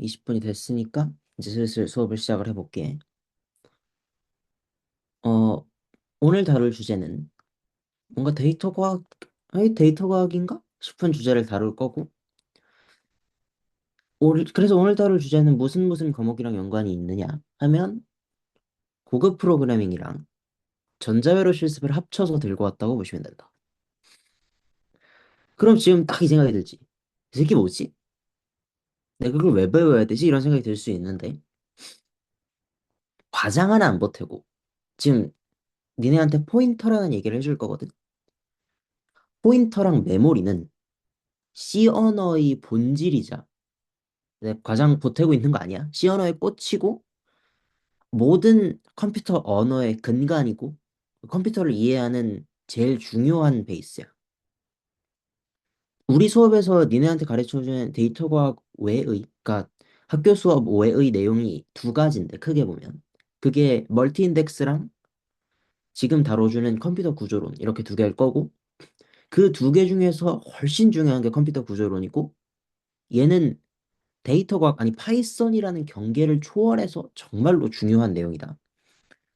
20분이 됐으니까 이제 슬슬 수업을 시작을 해볼게. 어, 오늘 다룰 주제는 뭔가 데이터 과학, 아니, 데이터 과학인가? 싶은 주제를 다룰 거고, 그래서 오늘 다룰 주제는 무슨 과목이랑 연관이 있느냐 하면 고급 프로그래밍이랑 전자회로 실습을 합쳐서 들고 왔다고 보시면 된다. 그럼 지금 딱 이 생각이 들지. 이 새끼 뭐지? 내가 그걸 왜 배워야 되지? 이런 생각이 들 수 있는데, 과장 하나 안 보태고, 지금 니네한테 포인터라는 얘기를 해줄 거거든. 포인터랑 메모리는 C 언어의 본질이자 과장 보태고 있는 거 아니야? C 언어에 꽂히고 모든 컴퓨터 언어의 근간이고 컴퓨터를 이해하는 제일 중요한 베이스야. 우리 수업에서 니네한테 가르쳐주는 데이터 과학 외의, 그러니까 학교 수업 외의 내용이 두 가지인데 크게 보면 그게 멀티 인덱스랑 지금 다뤄주는 컴퓨터 구조론 이렇게 두 개일 거고 그 두 개 중에서 훨씬 중요한 게 컴퓨터 구조론이고 얘는 데이터 과학, 아니 파이썬이라는 경계를 초월해서 정말로 중요한 내용이다.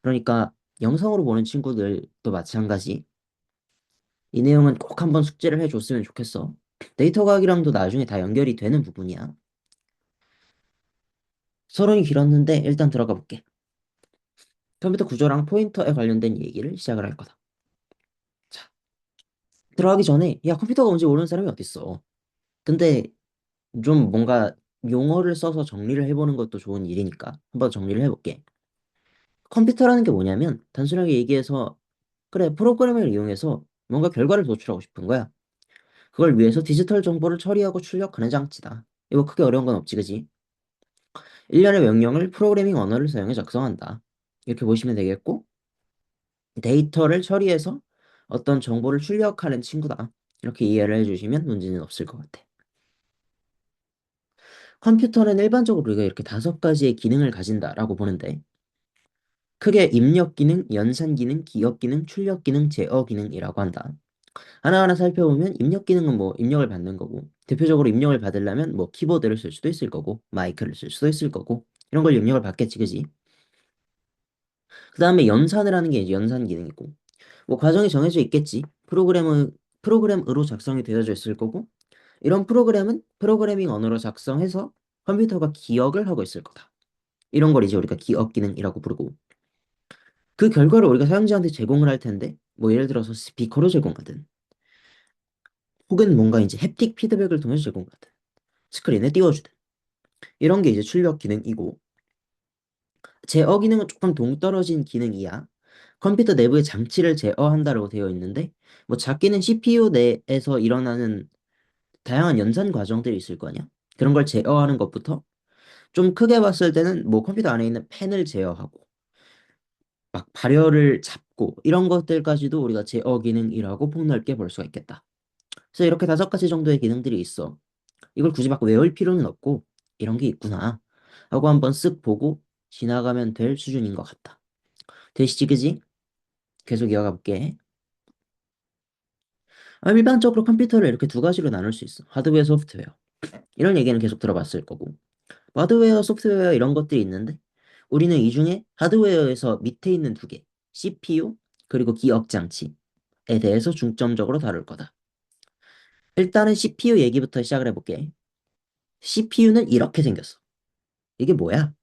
그러니까 영상으로 보는 친구들도 마찬가지. 이 내용은 꼭 한번 숙제를 해줬으면 좋겠어. 데이터 과학이랑도 나중에 다 연결이 되는 부분이야. 서론이 길었는데 일단 들어가 볼게. 컴퓨터 구조랑 포인터에 관련된 얘기를 시작을 할 거다. 자, 들어가기 전에 야 컴퓨터가 뭔지 모르는 사람이 어딨어. 근데 좀 뭔가 용어를 써서 정리를 해보는 것도 좋은 일이니까 한번 정리를 해볼게. 컴퓨터라는 게 뭐냐면 단순하게 얘기해서 그래 프로그램을 이용해서 뭔가 결과를 도출하고 싶은 거야. 그걸 위해서 디지털 정보를 처리하고 출력하는 장치다. 이거 크게 어려운 건 없지, 그지? 일련의 명령을 프로그래밍 언어를 사용해 작성한다. 이렇게 보시면 되겠고 데이터를 처리해서 어떤 정보를 출력하는 친구다. 이렇게 이해를 해주시면 문제는 없을 것 같아. 컴퓨터는 일반적으로 우리가 이렇게 다섯 가지의 기능을 가진다라고 보는데 크게 입력 기능, 연산 기능, 기억 기능, 출력 기능, 제어 기능이라고 한다. 하나하나 살펴보면 입력 기능은 뭐 입력을 받는 거고 대표적으로 입력을 받으려면 뭐 키보드를 쓸 수도 있을 거고 마이크를 쓸 수도 있을 거고 이런 걸 입력을 받겠지 그지? 그 다음에 연산을 하는 게 이제 연산 기능이고 뭐 과정이 정해져 있겠지. 프로그램으로 작성이 되어져 있을 거고 이런 프로그램은 프로그래밍 언어로 작성해서 컴퓨터가 기억을 하고 있을 거다. 이런 걸 이제 우리가 기억 기능이라고 부르고 그 결과를 우리가 사용자한테 제공을 할 텐데 뭐 예를 들어서 스피커로 제공하든 혹은 뭔가 이제 햅틱 피드백을 통해서 제공하든 스크린에 띄워주든 이런 게 이제 출력 기능이고 제어 기능은 조금 동떨어진 기능이야. 컴퓨터 내부의 장치를 제어한다라고 되어 있는데 뭐 작게는 CPU 내에서 일어나는 다양한 연산 과정들이 있을 거 아니야. 그런 걸 제어하는 것부터 좀 크게 봤을 때는 뭐 컴퓨터 안에 있는 펜을 제어하고 막 발열을 잡고 이런 것들까지도 우리가 제어 기능이라고 폭넓게 볼 수가 있겠다. 그래서 이렇게 다섯 가지 정도의 기능들이 있어. 이걸 굳이 막 외울 필요는 없고 이런 게 있구나 하고 한번 쓱 보고 지나가면 될 수준인 것 같다. 되시지 그지? 계속 이어가 볼게. 일반적으로 컴퓨터를 이렇게 두 가지로 나눌 수 있어. 하드웨어, 소프트웨어. 이런 얘기는 계속 들어봤을 거고. 하드웨어, 소프트웨어 이런 것들이 있는데 우리는 이 중에 하드웨어에서 밑에 있는 두 개, CPU 그리고 기억 장치에 대해서 중점적으로 다룰 거다. 일단은 CPU 얘기부터 시작을 해볼게. CPU는 이렇게 생겼어. 이게 뭐야?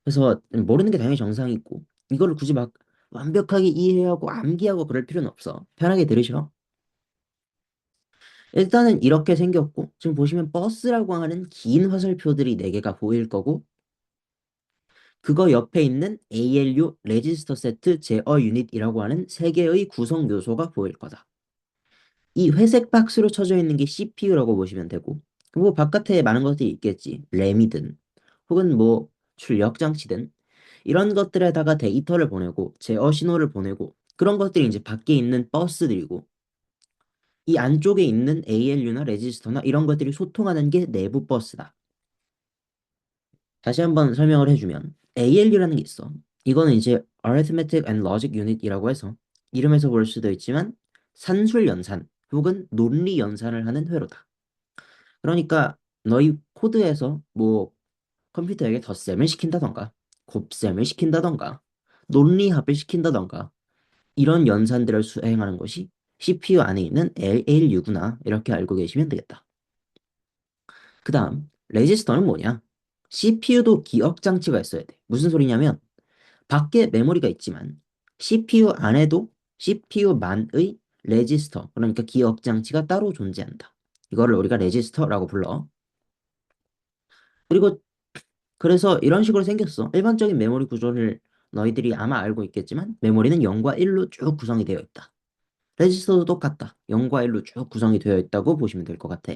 그래서 모르는 게 당연히 정상이고 이거를 굳이 막 완벽하게 이해하고 암기하고 그럴 필요는 없어. 편하게 들으셔. 일단은 이렇게 생겼고 지금 보시면 버스라고 하는 긴 화살표들이 4개가 보일 거고 그거 옆에 있는 ALU 레지스터 세트 제어 유닛이라고 하는 3개의 구성 요소가 보일 거다. 이 회색 박스로 쳐져 있는 게 CPU라고 보시면 되고 뭐 바깥에 많은 것들이 있겠지. 램이든 혹은 뭐 출력 장치든 이런 것들에다가 데이터를 보내고 제어 신호를 보내고 그런 것들이 이제 밖에 있는 버스들이고 이 안쪽에 있는 ALU나 레지스터나 이런 것들이 소통하는 게 내부 버스다. 다시 한번 설명을 해주면 ALU라는 게 있어. 이거는 이제 Arithmetic and Logic Unit이라고 해서 이름에서 볼 수도 있지만 산술 연산 혹은 논리 연산을 하는 회로다. 그러니까 너희 코드에서 뭐 컴퓨터에게 덧셈을 시킨다던가, 곱셈을 시킨다던가, 논리합을 시킨다던가, 이런 연산들을 수행하는 것이 CPU 안에 있는 LLU구나. 이렇게 알고 계시면 되겠다. 그 다음, 레지스터는 뭐냐? CPU도 기억 장치가 있어야 돼. 무슨 소리냐면, 밖에 메모리가 있지만, CPU 안에도 CPU만의 레지스터, 그러니까 기억 장치가 따로 존재한다. 이거를 우리가 레지스터라고 불러. 그리고 그래서 이런 식으로 생겼어. 일반적인 메모리 구조를 너희들이 아마 알고 있겠지만, 메모리는 0과 1로 쭉 구성이 되어 있다. 레지스터도 똑같다. 0과 1로 쭉 구성이 되어 있다고 보시면 될 것 같아.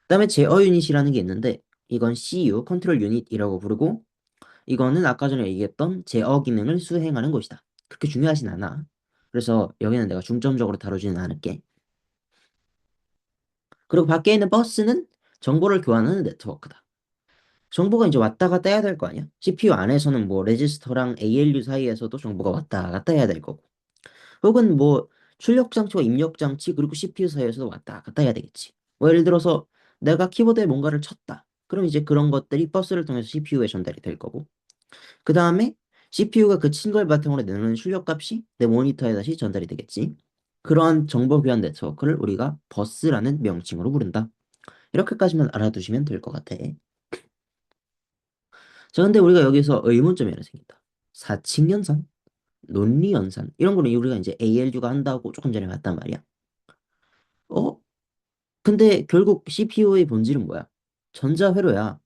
그다음에 제어 유닛이라는 게 있는데 이건 CU, 컨트롤 유닛이라고 부르고 이거는 아까 전에 얘기했던 제어 기능을 수행하는 것이다. 그렇게 중요하진 않아. 그래서 여기는 내가 중점적으로 다루지는 않을게. 그리고 밖에 있는 버스는 정보를 교환하는 네트워크다. 정보가 이제 왔다 갔다 해야 될 거 아니야? CPU 안에서는 뭐 레지스터랑 ALU 사이에서도 정보가 왔다 갔다 해야 될 거고. 혹은 뭐 출력 장치와 입력 장치 그리고 CPU 사이에서도 왔다 갔다 해야 되겠지. 뭐 예를 들어서 내가 키보드에 뭔가를 쳤다. 그럼 이제 그런 것들이 버스를 통해서 CPU에 전달이 될 거고. 그 다음에 CPU가 그 친 걸 바탕으로 내는 출력 값이 내 모니터에 다시 전달이 되겠지. 그러한 정보 교환 네트워크를 우리가 버스라는 명칭으로 부른다. 이렇게까지만 알아두시면 될 것 같아. 자, 근데 우리가 여기서 의문점이 하나 생긴다. 사칙연산, 논리연산 이런 거는 우리가 이제 ALU가 한다고 조금 전에 봤단 말이야. 어? 근데 결국 CPU의 본질은 뭐야? 전자회로야.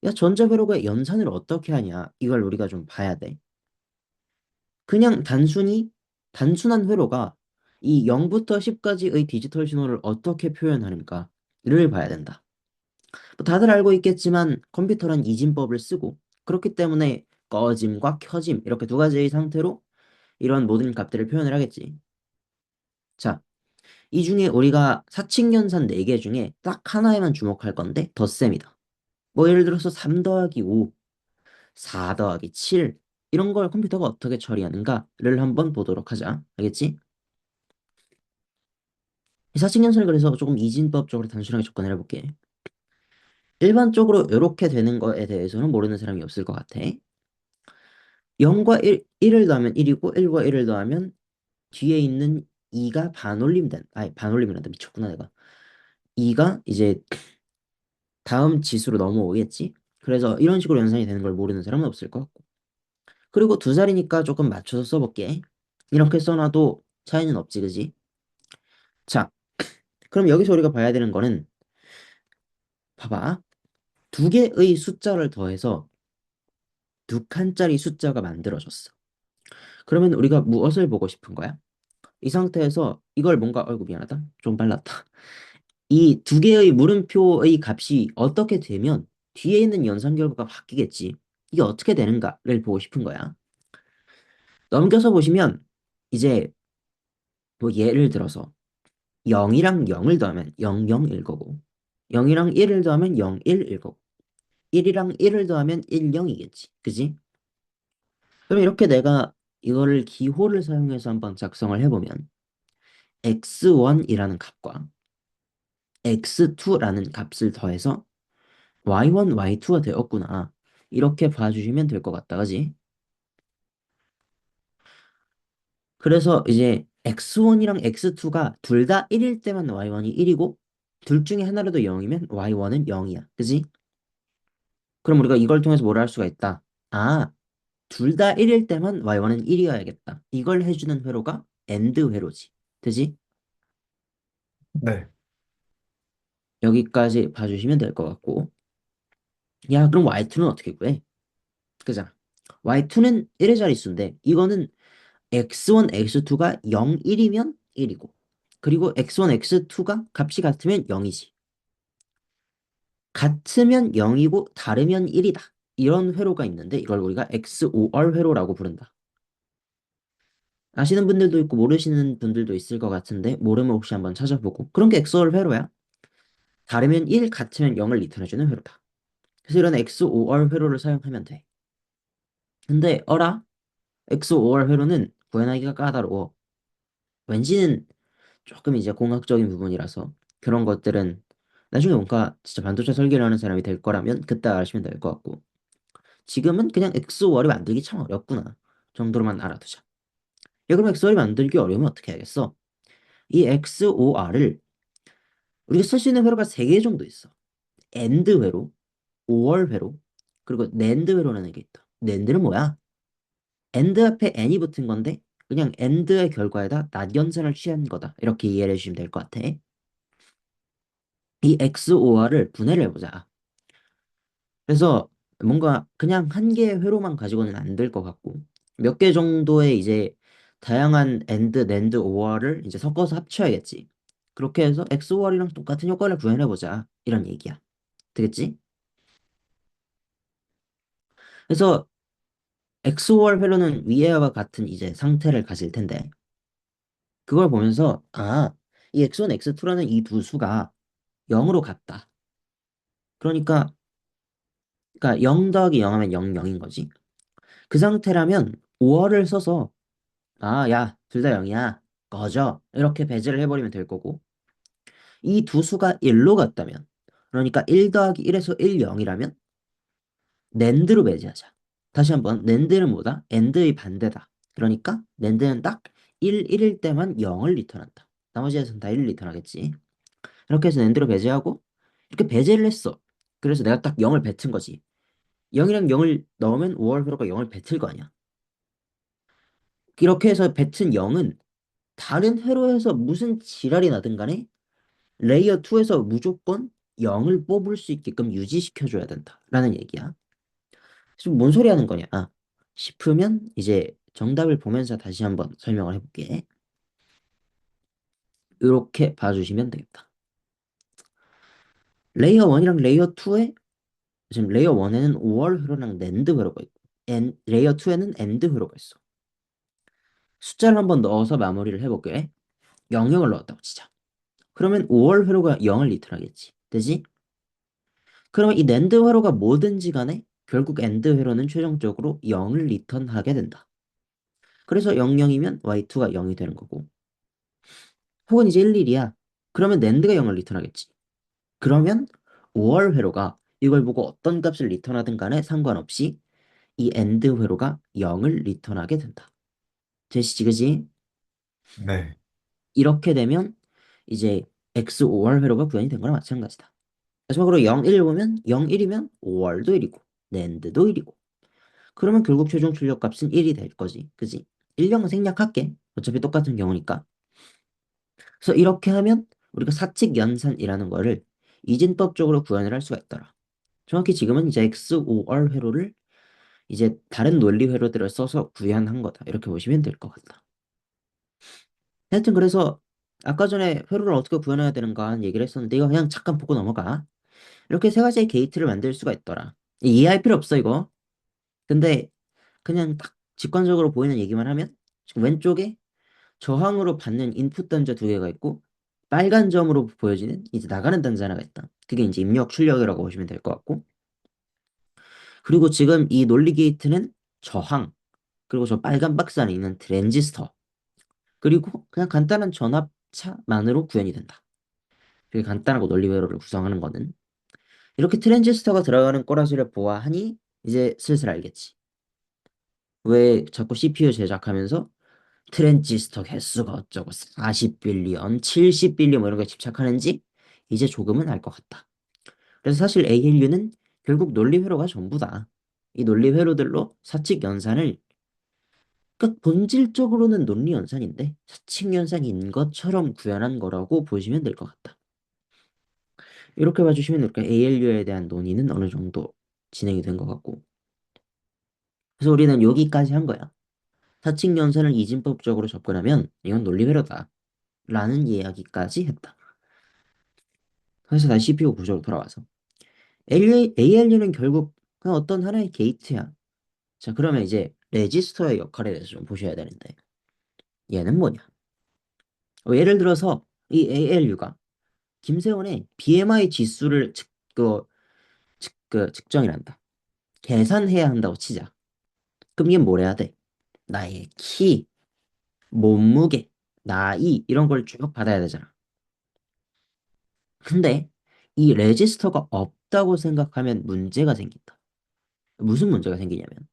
야, 전자회로가 연산을 어떻게 하냐? 이걸 우리가 좀 봐야 돼. 그냥 단순한 회로가 이 0부터 10까지의 디지털 신호를 어떻게 표현하는가를 봐야 된다. 뭐 다들 알고 있겠지만 컴퓨터란 이진법을 쓰고 그렇기 때문에 꺼짐과 켜짐 이렇게 두 가지의 상태로 이런 모든 값들을 표현을 하겠지. 자, 이 중에 우리가 사칙연산 4개 중에 딱 하나에만 주목할 건데 덧셈이다. 뭐 예를 들어서 3 더하기 5, 4 더하기 7 이런 걸 컴퓨터가 어떻게 처리하는가를 한번 보도록 하자. 알겠지? 이 사칙연산을 그래서 조금 이진법적으로 단순하게 접근을 해볼게. 일반적으로 이렇게 되는 거에 대해서는 모르는 사람이 없을 것 같아. 0과 1을 더하면 1이고 1과 1을 더하면 뒤에 있는 2가 반올림된, 아니 반올림이란다 미쳤구나 내가. 2가 이제 다음 지수로 넘어오겠지? 그래서 이런 식으로 연산이 되는 걸 모르는 사람은 없을 것 같고. 그리고 두 살이니까 조금 맞춰서 써볼게. 이렇게 써놔도 차이는 없지, 그지? 자, 그럼 여기서 우리가 봐야 되는 거는, 봐봐. 두 개의 숫자를 더해서 두 칸짜리 숫자가 만들어졌어. 그러면 우리가 무엇을 보고 싶은 거야? 이 상태에서 이걸 뭔가, 아이고, 미안하다. 좀 빨랐다. 이 두 개의 물음표의 값이 어떻게 되면 뒤에 있는 연산 결과가 바뀌겠지. 이게 어떻게 되는가를 보고 싶은 거야. 넘겨서 보시면 이제 뭐 예를 들어서 0이랑 0을 더하면 0, 0일 거고 0이랑 1을 더하면 0, 1일 거고 1이랑 1을 더하면 1, 0이겠지. 그지? 그럼 이렇게 내가 이거를 기호를 사용해서 한번 작성을 해보면 x1이라는 값과 x2라는 값을 더해서 y1, y2가 되었구나. 이렇게 봐주시면 될 것 같다. 그지? 그래서 이제 x1이랑 x2가 둘 다 1일 때만 y1이 1이고 둘 중에 하나라도 0이면 y1은 0이야. 그지? 그럼 우리가 이걸 통해서 뭘 할 수가 있다. 아, 둘 다 1일 때만 y1은 1이어야겠다. 이걸 해주는 회로가 AND 회로지. 되지? 네. 여기까지 봐주시면 될 것 같고. 야, 그럼 y2는 어떻게 구해? 그잖아. y2는 1의 자릿수인데 이거는 x1, x2가 0, 1이면 1이고 그리고 x1, x2가 값이 같으면 0이지. 같으면 0이고 다르면 1이다. 이런 회로가 있는데 이걸 우리가 XOR 회로라고 부른다. 아시는 분들도 있고 모르시는 분들도 있을 것 같은데 모르면 혹시 한번 찾아보고 그런 게 XOR 회로야. 다르면 1, 같으면 0을 리턴해주는 회로다. 그래서 이런 XOR 회로를 사용하면 돼. 근데 어라? XOR 회로는 구현하기가 까다로워. 왠지는 조금 이제 공학적인 부분이라서 그런 것들은 나중에 뭔가 진짜 반도체 설계를 하는 사람이 될 거라면 그때 아시면 될 것 같고 지금은 그냥 XOR이 만들기 참 어렵구나 정도로만 알아두자. 야, 그럼 XOR이 만들기 어려우면 어떻게 해야겠어? 이 XOR을 우리가 쓸 수 있는 회로가 세 개 정도 있어. AND 회로, OR 회로, 그리고 NAND 회로라는 게 있다. NAND는 뭐야? AND 앞에 N이 붙은 건데 그냥 AND의 결과에다 낫연산을 취한 거다. 이렇게 이해를 해주시면 될 것 같아. 이 XOR을 분해를 해보자. 그래서 뭔가 그냥 한 개의 회로만 가지고는 안 될 것 같고 몇 개 정도의 이제 다양한 AND, NAND, OR을 이제 섞어서 합쳐야겠지. 그렇게 해서 XOR이랑 똑같은 효과를 구현해보자. 이런 얘기야. 되겠지? 그래서 XOR 회로는 위에와 같은 이제 상태를 가질 텐데 그걸 보면서 이 X1, X2라는 이 두 수가 0으로 같다. 그러니까 0 더하기 0 하면 0, 0인 거지. 그 상태라면 5월을 써서 야, 둘 다 0이야. 꺼져. 이렇게 배제를 해버리면 될 거고 이 두 수가 1로 같다면 그러니까 1 더하기 1에서 1, 0이라면 낸드로 배제하자. 다시 한번 낸드는 뭐다? 엔드의 반대다. 그러니까 낸드는 딱 1, 1일 때만 0을 리턴한다. 나머지에서는 다 1을 리턴하겠지. 이렇게 해서 낸드로 배제하고 이렇게 배제를 했어. 그래서 내가 딱 0을 뱉은 거지. 0이랑 0을 넣으면 5월 회로가 0을 뱉을 거 아니야. 이렇게 해서 뱉은 0은 다른 회로에서 무슨 지랄이 나든 간에 레이어 2에서 무조건 0을 뽑을 수 있게끔 유지시켜줘야 된다라는 얘기야. 지금 뭔 소리 하는 거냐 싶으면 이제 정답을 보면서 다시 한번 설명을 해볼게. 이렇게 봐주시면 되겠다. 레이어 1이랑 레이어 2에 지금 레이어 1에는 5월 회로랑 낸드 회로가 있고 레이어 2에는 엔드 회로가 있어. 숫자를 한번 넣어서 마무리를 해볼게. 0을 넣었다고 치자. 그러면 5월 회로가 0을 리턴하겠지. 되지? 그러면 이 낸드 회로가 뭐든지 간에 결국 엔드 회로는 최종적으로 0을 리턴하게 된다. 그래서 00이면 y2가 0이 되는 거고 혹은 이제 11이야. 그러면 낸드가 0을 리턴하겠지. 그러면 5월 회로가 이걸 보고 어떤 값을 리턴하든 간에 상관없이 이 엔드 회로가 0을 리턴하게 된다. 되시지, 그지? 네. 이렇게 되면 이제 XOR 회로가 구현이 된 거랑 마찬가지다. 마지막으로 0, 1 보면 0, 1이면 5월도 1이고 낸드도 1이고 그러면 결국 최종 출력 값은 1이 될 거지. 그지? 1령은 생략할게. 어차피 똑같은 경우니까. 그래서 이렇게 하면 우리가 사칙 연산이라는 거를 이진법적으로 구현을 할 수가 있더라. 정확히 지금은 이제 XOR 회로를 이제 다른 논리 회로들을 써서 구현한 거다. 이렇게 보시면 될 것 같다. 하여튼 그래서 아까 전에 회로를 어떻게 구현해야 되는가 하는 얘기를 했었는데 이거 그냥 잠깐 보고 넘어가. 이렇게 세 가지의 게이트를 만들 수가 있더라. 이해할 필요 없어 이거. 근데 그냥 딱 직관적으로 보이는 얘기만 하면 지금 왼쪽에 저항으로 받는 인풋 단자 두 개가 있고 빨간 점으로 보여지는 이제 나가는 단자 하나가 있다. 그게 이제 입력 출력이라고 보시면 될 것 같고 그리고 지금 이 논리 게이트는 저항 그리고 저 빨간 박스 안에 있는 트랜지스터 그리고 그냥 간단한 전압차만으로 구현이 된다. 되게 간단하고 논리 회로를 구성하는 거는 이렇게 트랜지스터가 들어가는 꼬라지를 보아하니 이제 슬슬 알겠지. 왜 자꾸 CPU 제작하면서 트랜지스터 개수가 어쩌고 40빌리언, 70빌리언 뭐 이런 거에 집착하는지 이제 조금은 알 것 같다. 그래서 사실 ALU는 결국 논리 회로가 전부다. 이 논리 회로들로 사칙 연산을 그러니까 본질적으로는 논리 연산인데 사칙 연산인 것처럼 구현한 거라고 보시면 될 것 같다. 이렇게 봐주시면 이렇게 ALU에 대한 논의는 어느 정도 진행이 된 것 같고 그래서 우리는 여기까지 한 거야. 사칙 연산을 이진법적으로 접근하면 이건 논리 회로다. 라는 이야기까지 했다. 그래서 다시 CPU 구조로 돌아와서 ALU는 결국 그냥 어떤 하나의 게이트야. 자, 그러면 이제 레지스터의 역할에 대해서 좀 보셔야 되는데 얘는 뭐냐? 예를 들어서 이 ALU가 김세원의 BMI 지수를 측정이란다. 계산해야 한다고 치자. 그럼 이게 뭘 해야 돼? 나의 키, 몸무게, 나이 이런 걸 쭉 받아야 되잖아. 근데 이 레지스터가 없다고 생각하면 문제가 생긴다. 무슨 문제가 생기냐면,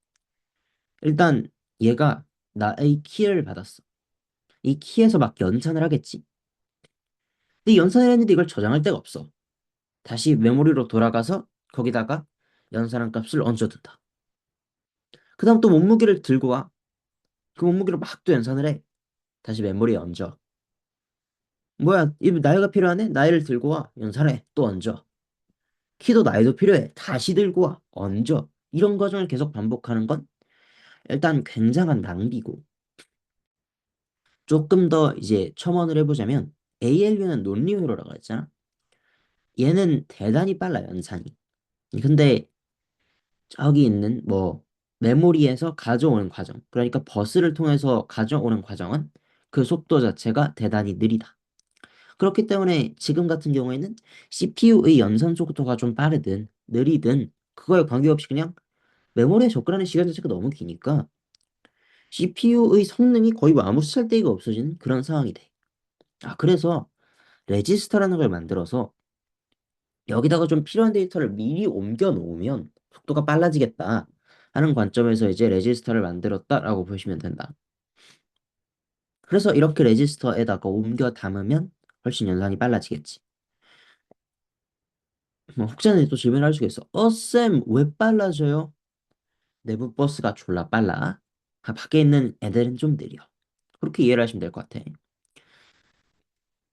일단 얘가 나의 키를 받았어. 이 키에서 막 연산을 하겠지. 근데 연산을 했는데 이걸 저장할 데가 없어. 다시 메모리로 돌아가서 거기다가 연산한 값을 얹어둔다. 그 다음 또 몸무게를 들고 와. 그 몸무게로 막 또 연산을 해. 다시 메모리에 얹어. 뭐야, 이 나이가 필요하네? 나이를 들고 와. 연산해. 또 얹어. 키도 나이도 필요해. 다시 들고 와. 얹어. 이런 과정을 계속 반복하는 건 일단 굉장한 낭비고, 조금 더 이제 첨언을 해보자면 ALU는 논리 회로라고 했잖아. 얘는 대단히 빨라, 연산이. 근데 저기 있는 뭐 메모리에서 가져오는 과정, 그러니까 버스를 통해서 가져오는 과정은 그 속도 자체가 대단히 느리다. 그렇기 때문에 지금 같은 경우에는 CPU의 연산 속도가 좀 빠르든 느리든 그거에 관계없이 그냥 메모리에 접근하는 시간 자체가 너무 기니까 CPU의 성능이 거의 뭐 아무 쓸데기가 없어지는 그런 상황이 돼. 그래서 레지스터라는 걸 만들어서 여기다가 좀 필요한 데이터를 미리 옮겨 놓으면 속도가 빨라지겠다 하는 관점에서 이제 레지스터를 만들었다라고 보시면 된다. 그래서 이렇게 레지스터에다가 옮겨 담으면 훨씬 연산이 빨라지겠지. 뭐 혹자는 또 질문을 할 수가 있어. 쌤, 왜 빨라져요? 내부 버스가 졸라 빨라. 밖에 있는 애들은 좀 느려. 그렇게 이해를 하시면 될 것 같아.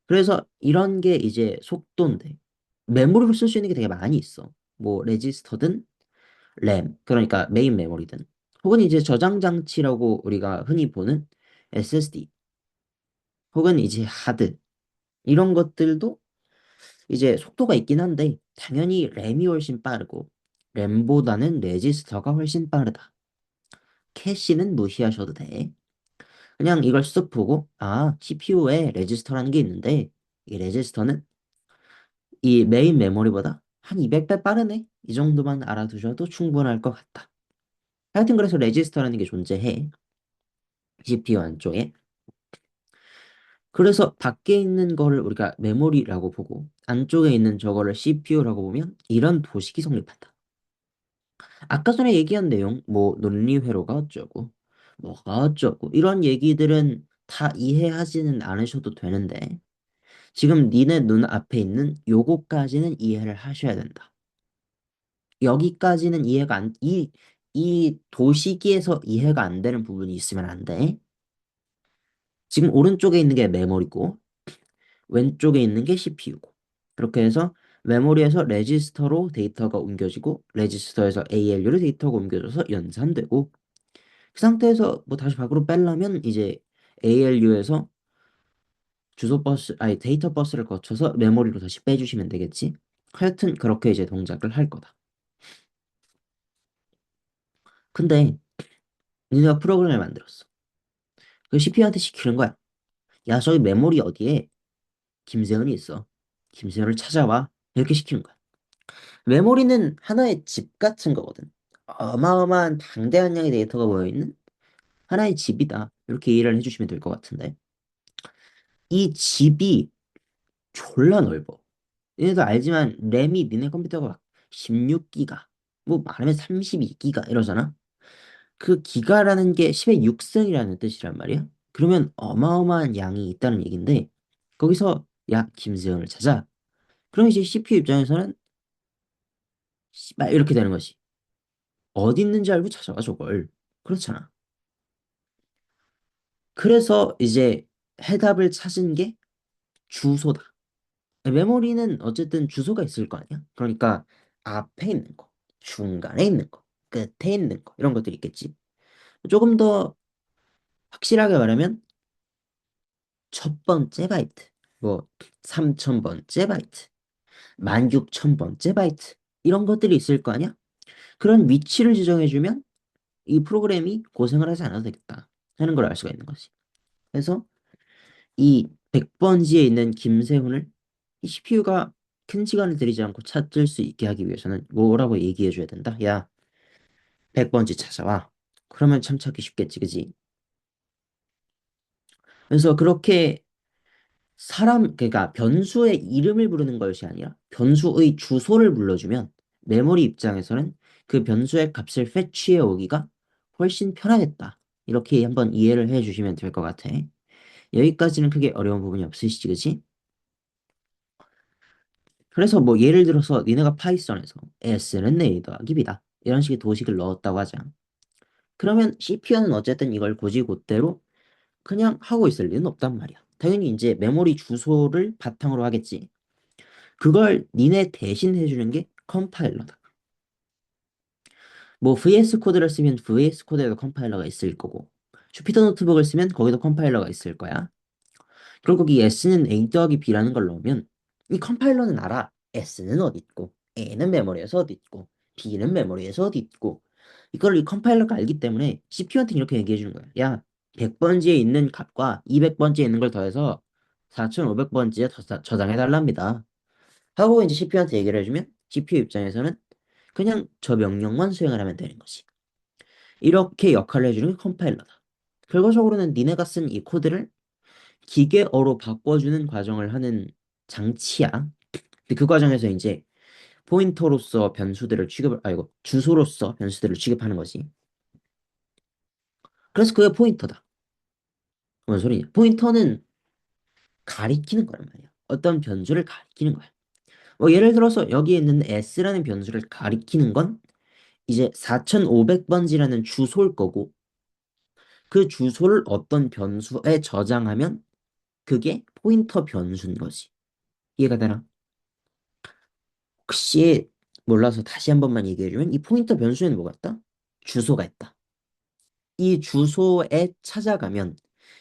그래서 이런 게 이제 속도인데, 메모리로 쓸 수 있는 게 되게 많이 있어. 뭐 레지스터든 램, 그러니까 메인 메모리든, 혹은 이제 저장 장치라고 우리가 흔히 보는 SSD, 혹은 이제 하드, 이런 것들도 이제 속도가 있긴 한데 당연히 램이 훨씬 빠르고 램보다는 레지스터가 훨씬 빠르다. 캐시는 무시하셔도 돼. 그냥 이걸 쓱 보고 CPU에 레지스터라는 게 있는데 이 레지스터는 이 메인 메모리보다 한 200배 빠르네. 이 정도만 알아두셔도 충분할 것 같다. 하여튼 그래서 레지스터라는 게 존재해. CPU 안쪽에. 그래서 밖에 있는 거를 우리가 메모리라고 보고 안쪽에 있는 저거를 CPU라고 보면 이런 도식이 성립한다. 아까 전에 얘기한 내용, 뭐 논리 회로가 어쩌고, 뭐가 어쩌고 이런 얘기들은 다 이해하지는 않으셔도 되는데 지금 니네 눈앞에 있는 요거까지는 이해를 하셔야 된다. 여기까지는 이해가 안, 이 도시기에서 이해가 안 되는 부분이 있으면 안 돼. 지금 오른쪽에 있는 게 메모리고 왼쪽에 있는 게 CPU고. 그렇게 해서 메모리에서 레지스터로 데이터가 옮겨지고 레지스터에서 ALU로 데이터가 옮겨져서 연산되고 그 상태에서 뭐 다시 밖으로 빼려면 이제 ALU에서 주소 버스, 아니 데이터 버스를 거쳐서 메모리로 다시 빼주시면 되겠지. 하여튼 그렇게 이제 동작을 할 거다. 근데 니네가 프로그램을 만들었어. 그 CPU한테 시키는 거야. 야, 저기 메모리 어디에 김세현이 있어. 김세현을 찾아와. 이렇게 시키는 거야. 메모리는 하나의 집 같은 거거든. 어마어마한 방대한 양의 데이터가 모여있는 하나의 집이다. 이렇게 이해를 해주시면 될 것 같은데. 이 집이 졸라 넓어. 얘네도 알지만 램이 니네 컴퓨터가 막 16기가, 뭐 말하면 32기가 이러잖아. 그 기가라는 게 10의 6승이라는 뜻이란 말이야. 그러면 어마어마한 양이 있다는 얘긴데 거기서 야 김세영을 찾아. 그럼 이제 CPU 입장에서는 씨발 이렇게 되는 거지. 어디 있는지 알고 찾아와 저걸. 그렇잖아. 그래서 이제 해답을 찾은 게 주소다. 메모리는 어쨌든 주소가 있을 거 아니야? 그러니까 앞에 있는 거, 중간에 있는 거, 끝에 있는 거 이런 것들이 있겠지. 조금 더 확실하게 말하면 첫 번째 바이트, 뭐 3000번째 바이트, 16,000번째 바이트 이런 것들이 있을 거 아니야? 그런 위치를 지정해주면 이 프로그램이 고생을 하지 않아도 되겠다 하는 걸 알 수가 있는 거지. 그래서 이 100번지에 있는 김세훈을 이 CPU가 큰 시간을 들이지 않고 찾을 수 있게 하기 위해서는 뭐라고 얘기해 줘야 된다. 야, 100번지 찾아와. 그러면 참 찾기 쉽겠지, 그지? 그래서 그렇게 그러니까 변수의 이름을 부르는 것이 아니라 변수의 주소를 불러주면 메모리 입장에서는 그 변수의 값을 fetch해 오기가 훨씬 편하겠다. 이렇게 한번 이해를 해 주시면 될 것 같아. 여기까지는 크게 어려운 부분이 없으시지, 그치? 그래서 뭐 예를 들어서 니네가 파이썬에서 s는 a 더하기 b다. 이런 식의 도식을 넣었다고 하자. 그러면 CPU는 어쨌든 이걸 곧이곧대로 그냥 하고 있을 리는 없단 말이야. 당연히 이제 메모리 주소를 바탕으로 하겠지. 그걸 니네 대신 해주는 게 컴파일러다. 뭐 VS 코드를 쓰면 VS 코드에도 컴파일러가 있을 거고, 주피터 노트북을 쓰면 거기도 컴파일러가 있을 거야. 그리고 거기 S는 A 더하기 B라는 걸 넣으면 이 컴파일러는 알아. S는 어디 있고, A는 메모리에서 어디 있고, B는 메모리에서 어디 있고. 이걸 이 컴파일러가 알기 때문에 CPU한테 이렇게 얘기해 주는 거야. 야, 100번지에 있는 값과 200번지에 있는 걸 더해서 4500번지에 저장해 달랍니다. 하고 이제 CPU한테 얘기를 해주면 CPU 입장에서는 그냥 저 명령만 수행을 하면 되는 거지. 이렇게 역할을 해주는 게 컴파일러다. 결과적으로는 니네가 쓴 이 코드를 기계어로 바꿔주는 과정을 하는 장치야. 근데 그 과정에서 이제 포인터로서 변수들을 주소로서 변수들을 취급하는 거지. 그래서 그게 포인터다. 뭔 소리냐? 포인터는 가리키는 거란 말이야. 어떤 변수를 가리키는 거야. 뭐 예를 들어서 여기에 있는 S라는 변수를 가리키는 건 이제 4500번지라는 주소일 거고 그 주소를 어떤 변수에 저장하면 그게 포인터 변수인 거지. 이해가 되나? 혹시 몰라서 다시 한 번만 얘기해주면 이 포인터 변수에는 뭐가 있다? 주소가 있다. 이 주소에 찾아가면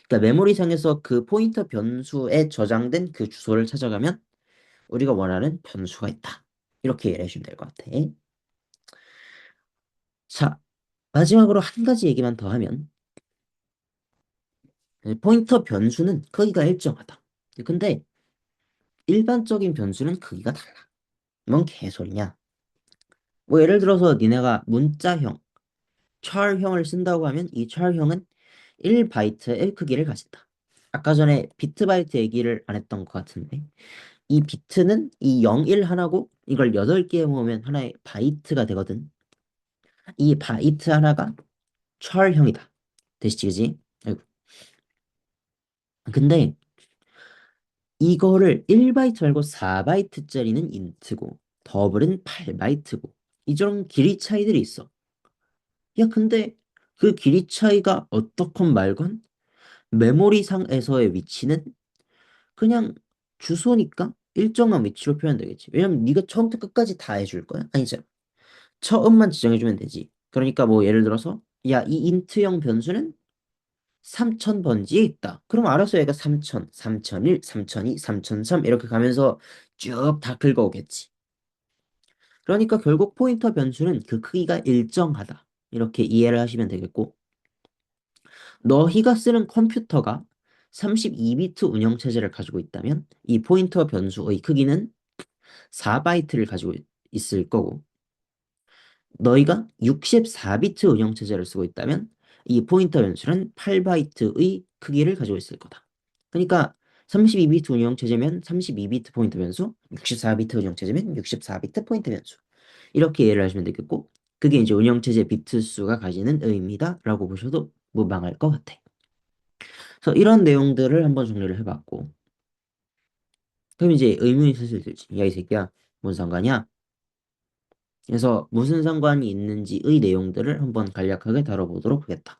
그러니까 메모리상에서 그 포인터 변수에 저장된 그 주소를 찾아가면 우리가 원하는 변수가 있다. 이렇게 이해해 주면 될 것 같아. 자, 마지막으로 한 가지 얘기만 더 하면 포인터 변수는 크기가 일정하다. 근데 일반적인 변수는 크기가 달라. 뭔 개소리냐? 뭐 예를 들어서 니네가 문자형, char형을 쓴다고 하면 이 char형은 1바이트의 크기를 가진다. 아까 전에 비트 바이트 얘기를 안 했던 것 같은데 이 비트는 이 0, 1 하나고 이걸 8개 모으면 하나의 바이트가 되거든. 이 바이트 하나가 char형이다. 되시지, 그지? 아이고. 근데 이거를 1바이트 말고 4바이트짜리는 인트고 더블은 8바이트고 이런 길이 차이들이 있어. 야, 근데 그 길이 차이가 어떻건 말건 메모리상에서의 위치는 그냥 주소니까 일정한 위치로 표현되겠지. 왜냐면 네가 처음부터 끝까지 다 해줄 거야? 아니잖아. 처음만 지정해주면 되지. 그러니까 뭐 예를 들어서 야, 이 인트형 변수는 3000번지에 있다. 그럼 알아서 얘가 3000, 3001, 3002, 3003 이렇게 가면서 쭉 다 긁어오겠지. 그러니까 결국 포인터 변수는 그 크기가 일정하다. 이렇게 이해를 하시면 되겠고 너희가 쓰는 컴퓨터가 32비트 운영체제를 가지고 있다면 이 포인터 변수의 크기는 4바이트를 가지고 있을 거고 너희가 64비트 운영체제를 쓰고 있다면 이 포인터 변수는 8바이트의 크기를 가지고 있을 거다. 그러니까 32비트 운영체제면 32비트 포인터 변수, 64비트 운영체제면 64비트 포인터 변수. 이렇게 이해를 하시면 되겠고 그게 이제 운영체제 비트 수가 가지는 의미다라고 보셔도 무방할 것 같아. 그래서 이런 내용들을 한번 정리를 해봤고 그럼 이제 의문이 슬슬 들지. 야, 이 새끼야, 뭔 상관이야? 그래서 무슨 상관이 있는지의 내용들을 한번 간략하게 다뤄보도록 하겠다.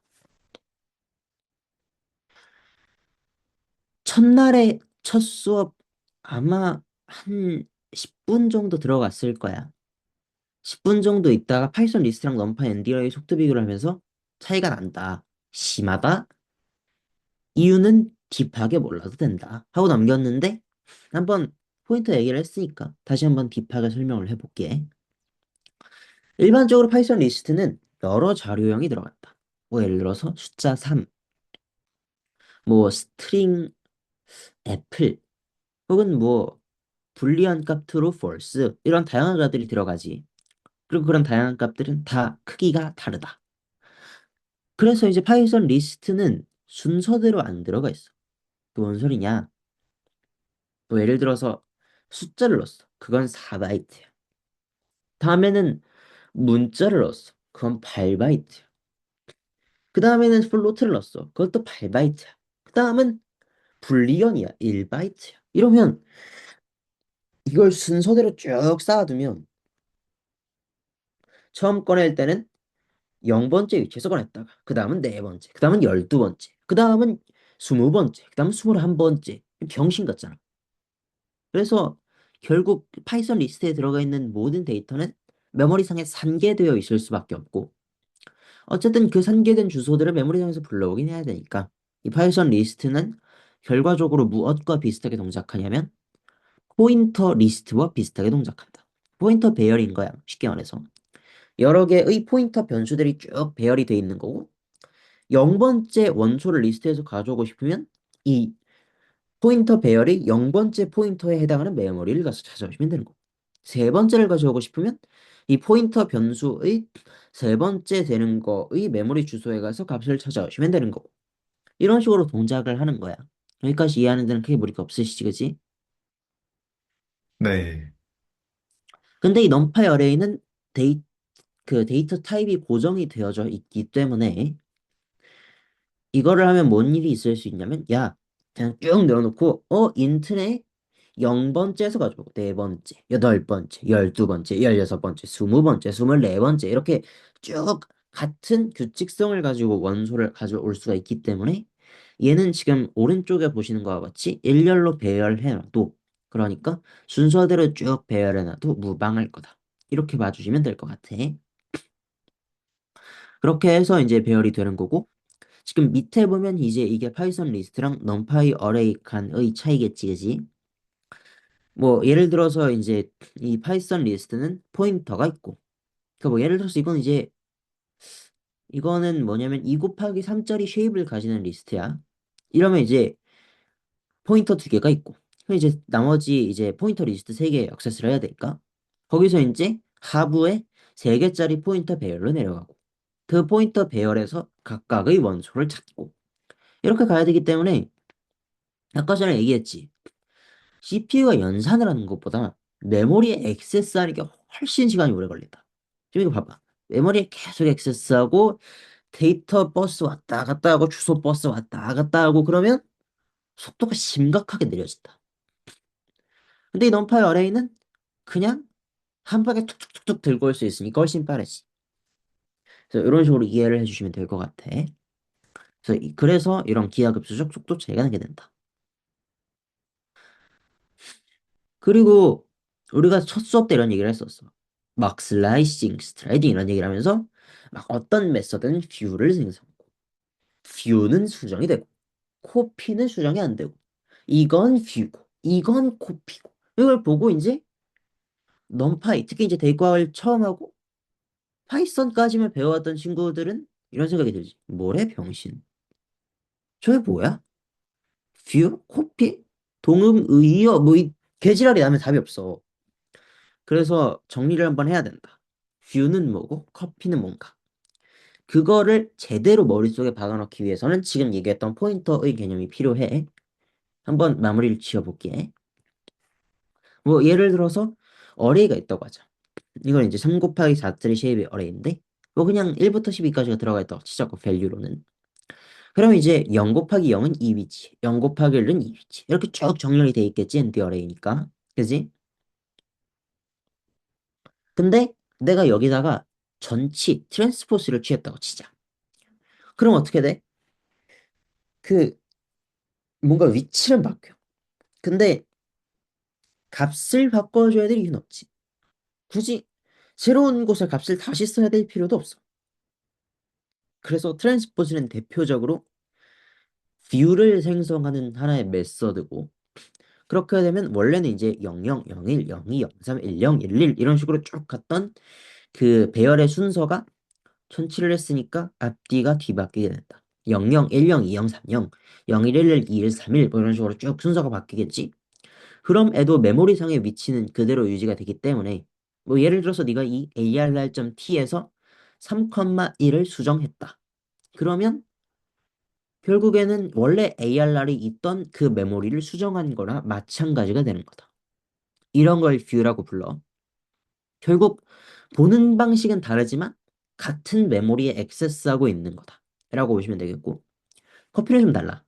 첫날에 첫 수업 아마 한 10분 정도 들어갔을 거야. 10분 정도 있다가 파이썬 리스트랑 넘파 엔디러의 속도 비교를 하면서 차이가 난다. 심하다. 이유는 딥하게 몰라도 된다. 하고 넘겼는데 한번 포인트 얘기를 했으니까 다시 한번 딥하게 설명을 해볼게. 일반적으로 파이썬 리스트는 여러 자료형이 들어간다. 뭐 예를 들어서 숫자 3, 뭐 스트링 애플, 혹은 뭐 불리한 값 true, false 이런 다양한 값들이 들어가지. 그리고 그런 다양한 값들은 다 크기가 다르다. 그래서 이제 파이썬 리스트는 순서대로 안 들어가 있어. 그 뭔 소리냐? 뭐 예를 들어서 숫자를 넣었어. 그건 4바이트야. 다음에는 문자를 넣었어. 그건 8바이트야. 그 다음에는 플로트를 넣었어. 그것도 8바이트야. 그 다음은 불리언이야. 1바이트야. 이러면 이걸 순서대로 쭉 쌓아두면 처음 꺼낼 때는 0번째 위치에서 꺼냈다가 그 다음은 4번째, 그 다음은 12번째, 그 다음은 20번째, 그 다음은 21번째. 병신 같잖아. 그래서 결국 파이썬 리스트에 들어가 있는 모든 데이터는 메모리상에 산계되어 있을 수밖에 없고 어쨌든 그 산계된 주소들을 메모리상에서 불러오긴 해야 되니까 이 파이썬 리스트는 결과적으로 무엇과 비슷하게 동작하냐면 포인터 리스트와 비슷하게 동작한다. 포인터 배열인 거야. 쉽게 말해서. 여러 개의 포인터 변수들이 쭉 배열이 돼 있는 거고 0번째 원소를 리스트에서 가져오고 싶으면 이 포인터 배열이 0번째 포인터에 해당하는 메모리를 가서 찾아오시면 되는 거고 세 번째를 가져오고 싶으면 이 포인터 변수의 세 번째 되는 거의 메모리 주소에 가서 값을 찾아오시면 되는 거고 이런 식으로 동작을 하는 거야. 여기까지 이해하는 데는 크게 무리가 없으시지, 그지? 네. 근데 이 numPy 어레이는 그 데이터 타입이 고정이 되어져 있기 때문에 이거를 하면 뭔 일이 있을 수 있냐면 야 그냥 쭉 늘어놓고 인트네 0번째에서 가지고 네 번째, 여덟 번째, 12번째, 16번째, 20번째, 24번째 이렇게 쭉 같은 규칙성을 가지고 원소를 가져올 수가 있기 때문에 얘는 지금 오른쪽에 보시는 거와 같이 일렬로 배열해놔도 그러니까 순서대로 쭉 배열해놔도 무방할 거다. 이렇게 봐주시면 될 것 같아. 그렇게 해서 이제 배열이 되는 거고 지금 밑에 보면 이제 이게 파이썬 리스트랑 넘파이 어레이 간의 차이겠지, 그지? 뭐 예를 들어서 이제 이 파이썬 리스트는 포인터가 있고 그 뭐 예를 들어서 이건 이제 이거는 뭐냐면 2 곱하기 3짜리 쉐입을 가지는 리스트야. 이러면 이제 포인터 두 개가 있고 그럼 이제 나머지 이제 포인터 리스트 세 개 액세스를 해야 되니까 거기서 이제 하부에 세 개짜리 포인터 배열로 내려가고 그 포인터 배열에서 각각의 원소를 찾고 이렇게 가야 되기 때문에 아까 전에 얘기했지. CPU가 연산을 하는 것보다 메모리에 액세스하는 게 훨씬 시간이 오래 걸린다. 지금 이거 봐봐. 메모리에 계속 액세스하고 데이터 버스 왔다 갔다 하고 주소 버스 왔다 갔다 하고 그러면 속도가 심각하게 느려진다. 근데 이 넘파이 어레이는 그냥 한 방에 툭툭툭툭 들고 올 수 있으니까 훨씬 빠르지. 그래서 이런 식으로 이해를 해주시면 될 것 같아. 그래서, 그래서 이런 기하급수적 속도 차이가 나게 된다. 그리고 우리가 첫 수업 때 이런 얘기를 했었어. 막 슬라이싱, 스트라이딩 이런 얘기를 하면서 막 어떤 메서드는 뷰를 생성하고 뷰는 수정이 되고 코피는 수정이 안 되고 이건 뷰고 이건 코피고 이걸 보고 이제 넘파이 특히 이제 대과를 처음 하고 파이썬까지만 배워왔던 친구들은 이런 생각이 들지. 뭐래 병신. 저게 뭐야? 뷰? 코피? 동음, 의어 뭐 이 개지랄이 나면 답이 없어. 그래서 정리를 한번 해야 된다. 뷰는 뭐고 커피는 뭔가. 그거를 제대로 머릿속에 박아넣기 위해서는 지금 얘기했던 포인터의 개념이 필요해. 한번 마무리를 지어볼게. 뭐 예를 들어서 어레이가 있다고 하자. 이건 이제 3 곱하기 4짜리 쉐입의 어레이인데 뭐 그냥 1부터 12까지가 들어가 있다고 치자고 밸류로는. 그럼 이제 0 곱하기 0은 이 위치, 0 곱하기 1은 이 위치. 이렇게 쭉 정렬이 돼 있겠지, 엔티 어레이니까. 그지? 근데 내가 여기다가 전치, 트랜스포스를 취했다고 치자. 그럼 어떻게 돼? 그 뭔가 위치는 바뀌어. 근데 값을 바꿔줘야 될 이유는 없지. 굳이 새로운 곳에 값을 다시 써야 될 필요도 없어. 그래서 트랜스포즈는 대표적으로 뷰를 생성하는 하나의 메서드고 그렇게 되면 원래는 이제 00, 01, 02, 03, 10, 11 이런 식으로 쭉 갔던 그 배열의 순서가 천치를 했으니까 앞뒤가 뒤바뀌게 된다. 00, 10, 20, 30, 01, 11, 21, 31 뭐 이런 식으로 쭉 순서가 바뀌겠지. 그럼 애도 메모리상의 위치는 그대로 유지가 되기 때문에 뭐 예를 들어서 네가 이 ARR.t에서 3,1을 수정했다. 그러면 결국에는 원래 ARR이 있던 그 메모리를 수정한 거나 마찬가지가 되는 거다. 이런 걸 뷰라고 불러. 결국 보는 방식은 다르지만 같은 메모리에 액세스하고 있는 거다. 라고 보시면 되겠고. 커피는 좀 달라.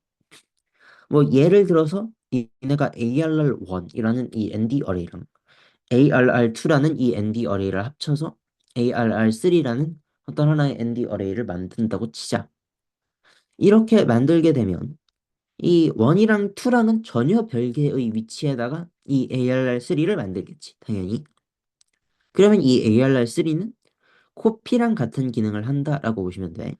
뭐 예를 들어서 얘네가 ARR1이라는 이 ND 어레이랑 ARR2라는 이 ND 어레이를 합쳐서 ARR3라는 어떤 하나의 ND 어레이를 만든다고 치자. 이렇게 만들게 되면 이 1이랑 2랑은 전혀 별개의 위치에다가 이 ARR3를 만들겠지, 당연히. 그러면 이 ARR3는 코피랑 같은 기능을 한다라고 보시면 돼.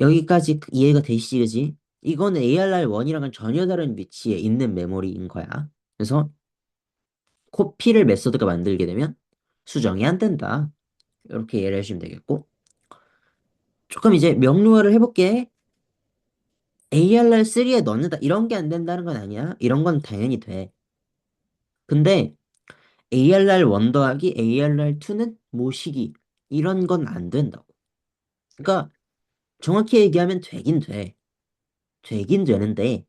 여기까지 이해가 되시지, 그지? 이거는 ARR1이랑은 전혀 다른 위치에 있는 메모리인 거야. 그래서 코피를 메소드가 만들게 되면 수정이 안 된다. 이렇게 이해를 해주시면 되겠고. 조금 이제 명료화를 해볼게. ARR3에 넣는다. 이런 게 안 된다는 건 아니야. 이런 건 당연히 돼. 근데 ARR1 더하기 ARR2는 모시기. 이런 건 안 된다고. 그러니까 정확히 얘기하면 되긴 돼. 되긴 되는데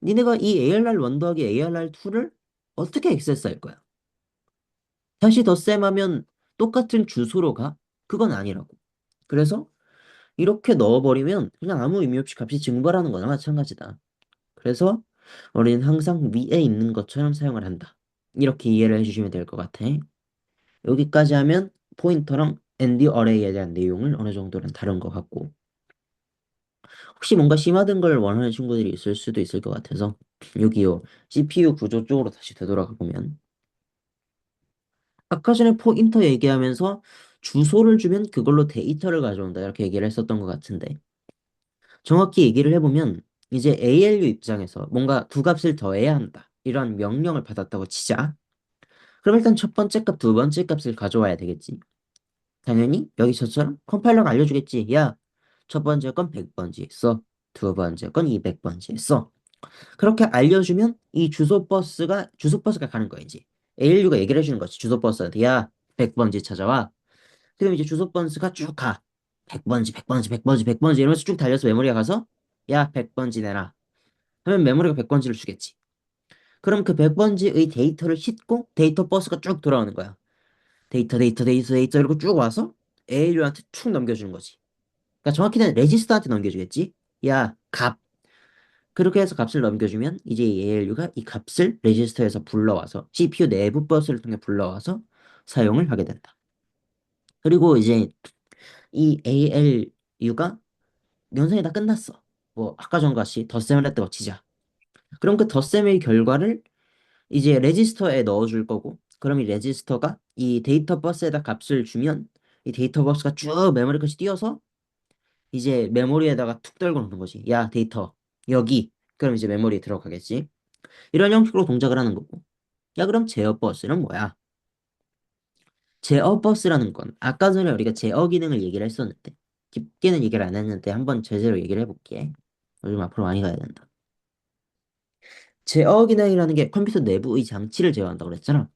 니네가 이 ARR1 더하기 ARR2를 어떻게 액세스할 거야? 다시 덧셈하면 똑같은 주소로 가? 그건 아니라고. 그래서 이렇게 넣어버리면 그냥 아무 의미 없이 값이 증발하는 거나 마찬가지다. 그래서 우리는 항상 위에 있는 것처럼 사용을 한다. 이렇게 이해를 해주시면 될 것 같아. 여기까지 하면 포인터랑 ND 어레이에 대한 내용을 어느 정도는 다룬 것 같고 혹시 뭔가 심화된 걸 원하는 친구들이 있을 수도 있을 것 같아서 여기요 CPU 구조 쪽으로 다시 되돌아가 보면 아까 전에 포인터 얘기하면서 주소를 주면 그걸로 데이터를 가져온다 이렇게 얘기를 했었던 것 같은데 정확히 얘기를 해보면 이제 ALU 입장에서 뭔가 두 값을 더해야 한다 이런 명령을 받았다고 치자. 그럼 일단 첫 번째 값, 두 번째 값을 가져와야 되겠지. 당연히 여기 저처럼 컴파일러가 알려주겠지. 야, 첫 번째 건 100번지 했어. 두 번째 건 200번지 했어. 그렇게 알려주면 이 주소 버스가 가는 거야, 이제. ALU가 얘기를 해주는 거지. 주소 버스한테. 야, 100번지 찾아와. 그럼 이제 주소 버스가 쭉 가. 100번지, 100번지, 100번지, 100번지 이러면서 쭉 달려서 메모리가 가서 야, 100번지 내놔. 하면 메모리가 100번지를 주겠지. 그럼 그 100번지의 데이터를 싣고 데이터 버스가 쭉 돌아오는 거야. 데이터 이러고 쭉 와서 ALU한테 쭉 넘겨주는 거지. 그러니까 정확히는 레지스터한테 넘겨주겠지. 야, 값. 그렇게 해서 값을 넘겨주면 이제 이 ALU가 이 값을 레지스터에서 불러와서 CPU 내부 버스를 통해 불러와서 사용을 하게 된다. 그리고 이제 이 ALU가 연산이 다 끝났어. 뭐 아까 전 같이 덧셈을 했다고 치자. 그럼 그 덧셈의 결과를 이제 레지스터에 넣어줄 거고 그럼 이 레지스터가 이 데이터 버스에다 값을 주면 이 데이터 버스가 쭉 메모리 컷이 뛰어서 이제 메모리에다가 툭 떨고 놓는 거지. 야, 데이터 여기. 그럼 이제 메모리에 들어가겠지. 이런 형식으로 동작을 하는 거고. 야, 그럼 제어 버스는 뭐야? 제어 버스라는 건 아까 전에 우리가 제어 기능을 얘기를 했었는데 깊게는 얘기를 안 했는데 한번 제대로 얘기를 해볼게. 요즘 앞으로 많이 가야 된다. 제어 기능이라는 게 컴퓨터 내부의 장치를 제어한다고 그랬잖아.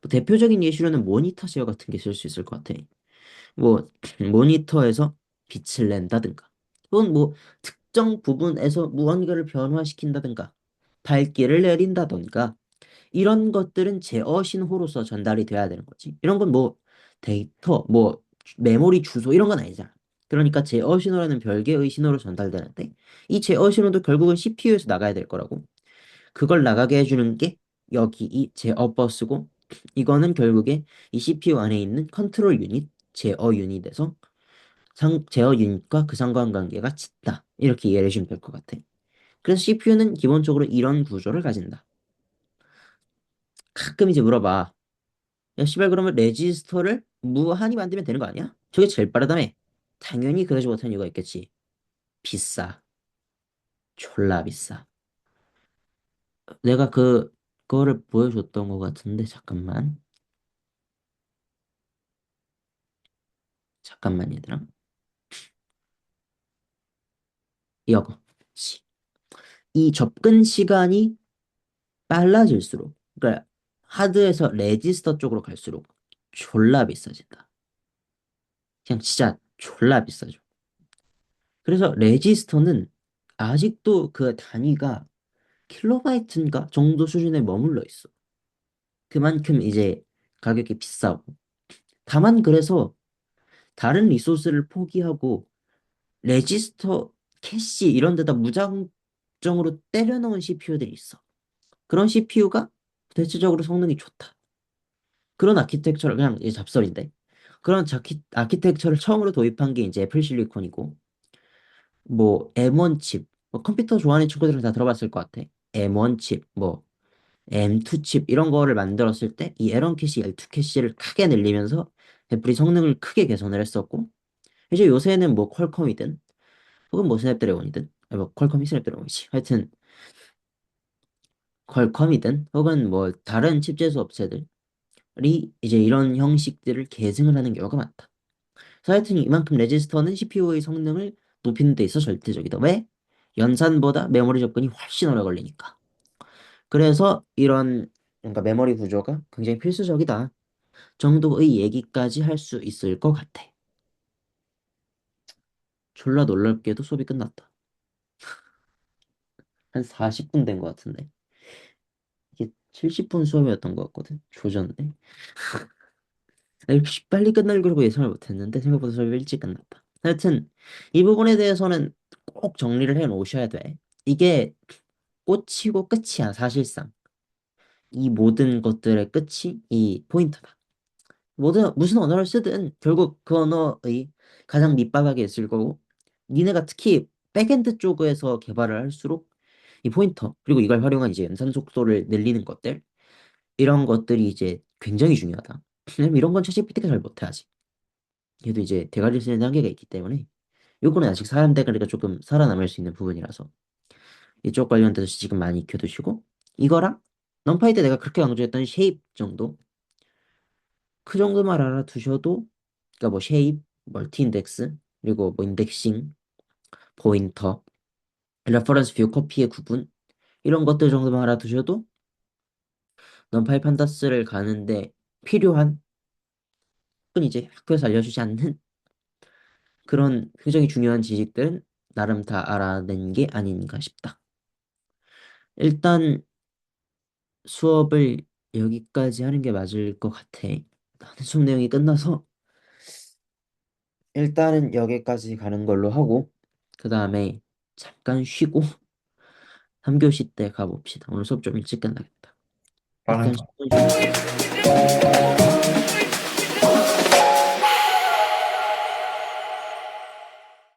뭐 대표적인 예시로는 모니터 제어 같은 게 있을 수 있을 것 같아. 뭐 모니터에서 빛을 낸다든가 또는 뭐 특정 부분에서 무언가를 변화시킨다든가 밝기를 내린다든가 이런 것들은 제어 신호로서 전달이 돼야 되는 거지. 이런 건 뭐 데이터, 뭐 메모리 주소 이런 건 아니잖아. 그러니까 제어 신호라는 별개의 신호로 전달되는데 이 제어 신호도 결국은 CPU에서 나가야 될 거라고. 그걸 나가게 해주는 게 여기 이 제어 버스고 이거는 결국에 이 CPU 안에 있는 컨트롤 유닛, 제어 유닛에서 제어 유닛과 그 상관관계가 짙다. 이렇게 이해해 주시면 될 것 같아. 그래서 CPU는 기본적으로 이런 구조를 가진다. 가끔 이제 물어봐. 야, 씨발, 그러면 레지스터를 무한히 만들면 되는 거 아니야? 저게 제일 빠르다며? 당연히 그러지 못한 이유가 있겠지. 비싸. 졸라 비싸. 내가 그거를 보여줬던 것 같은데, 잠깐만. 잠깐만, 얘들아. 이거. 이 접근 시간이 빨라질수록, 그러니까 하드에서 레지스터 쪽으로 갈수록 졸라 비싸진다. 그냥 진짜 졸라 비싸죠. 그래서 레지스터는 아직도 그 단위가 킬로바이트인가 정도 수준에 머물러 있어. 그만큼 이제 가격이 비싸고. 다만 그래서 다른 리소스를 포기하고 레지스터, 캐시 이런 데다 무작정으로 때려 넣은 CPU들이 있어. 그런 CPU가 대체적으로 성능이 좋다. 그런 아키텍처를 그냥 이제 잡설인데. 그런 아키텍처를 처음으로 도입한 게 이제 애플 실리콘이고 뭐 M1 칩, 뭐 컴퓨터 좋아하는 친구들은 다 들어봤을 것 같아. M1 칩, 뭐 M2 칩 이런 거를 만들었을 때 이 에런 캐시, L2 캐시를 크게 늘리면서 애플이 성능을 크게 개선을 했었고 이제 요새는 뭐 퀄컴이든 혹은 뭐 스냅드래곤이든 뭐 퀄컴이 스냅드래곤이지 하여튼 퀄컴이든 혹은 뭐 다른 칩 제조 업체들이 이제 이런 형식들을 계승을 하는 경우가 많다. 그래서 하여튼 이만큼 레지스터는 CPU의 성능을 높이는 데 있어 절대적이다. 왜? 연산보다 메모리 접근이 훨씬 오래 걸리니까. 그래서 이런 뭔가 메모리 구조가 굉장히 필수적이다 정도의 얘기까지 할 수 있을 것 같아. 졸라 놀랍게도 수업이 끝났다. 한 40분 된 것 같은데. 이게 70분 수업이었던 것 같거든. 조졌네. 이렇게 빨리 끝날 거라고 예상을 못했는데 생각보다 수업이 일찍 끝났다. 하여튼 이 부분에 대해서는 꼭 정리를 해 놓으셔야 돼. 이게 꽂히고 끝이야, 사실상. 이 모든 것들의 끝이 이 포인터다. 모든 무슨 언어를 쓰든 결국 그 언어의 가장 밑바닥에 있을 거고 니네가 특히 백엔드 쪽에서 개발을 할수록 이 포인터 그리고 이걸 활용한 이제 연산 속도를 늘리는 것들 이런 것들이 이제 굉장히 중요하다. 왜냐면 이런 건 챗GPT가 잘 못해. 얘도 이제 대가리를 쓰는 한계가 있기 때문에 요거는 아직 사람 대가리가 조금 살아남을 수 있는 부분이라서 이쪽 관련돼서 지금 많이 익혀두시고 이거랑 넘파이 때 내가 그렇게 강조했던 쉐입 정도 그 정도만 알아두셔도 그러니까 뭐 쉐입, 멀티 인덱스 그리고 뭐 인덱싱, 포인터, 레퍼런스 뷰 커피의 구분 이런 것들 정도만 알아두셔도 넘파이 판다스를 가는데 필요한 혹은 이제 학교에서 알려주지 않는 그런 굉장히 중요한 지식들은 나름 다 알아낸 게 아닌가 싶다. 일단 수업을 여기까지 하는 게 맞을 것 같아. 나는 수업 내용이 끝나서 일단은 여기까지 가는 걸로 하고 그 다음에 잠깐 쉬고 3교시 때 가봅시다. 오늘 수업 좀 일찍 끝나겠다. 약간 빠르다. 10분 쉬고